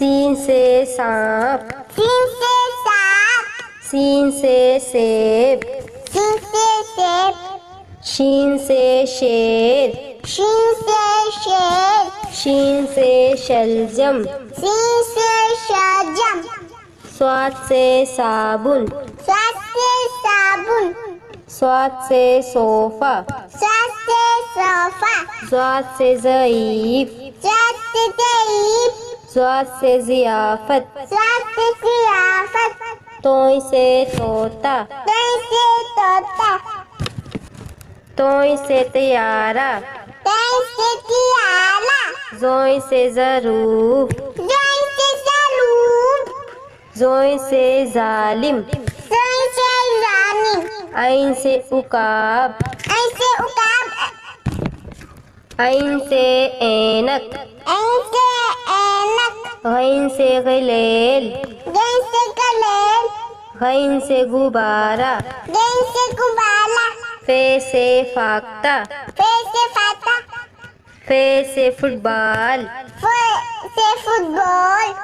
scene से सांप, scene से सांप, सीन से सेब, सीन से सेब, शीन से शेर, शीन से शेर, शीन से शलजम, सीन से शलजम, स्वाद से साबुन, स्वाद से साबुन, स्वाद से सोफा, स्वाद से सोफा, स्वाद से ज़ईफ, स्वाद से ज़ईफ, स्वाद से ज़ियाफ़त, स्वाद से ज़ियाफ़त, तोय से तोता, तोय से तोता, तोय से तैयारा, तोय से तियारा, ज़ोय से ज़रूफ, ज़ोय से ज़रूफ, ज़ोय से ज़ालिम, ज़ोय से ज़ालिम, ऐन से उकाब, ऐन से उकाब, ऐन से ऐनक, ऐन से ऐनक, गैन से गलेल, गैन से गलेल, गैन से गुब्बारा, गैन से गुब्बारा, फे से फाख्ता, फे से फाता, फे से फुटबॉल, फे से फुटबॉल,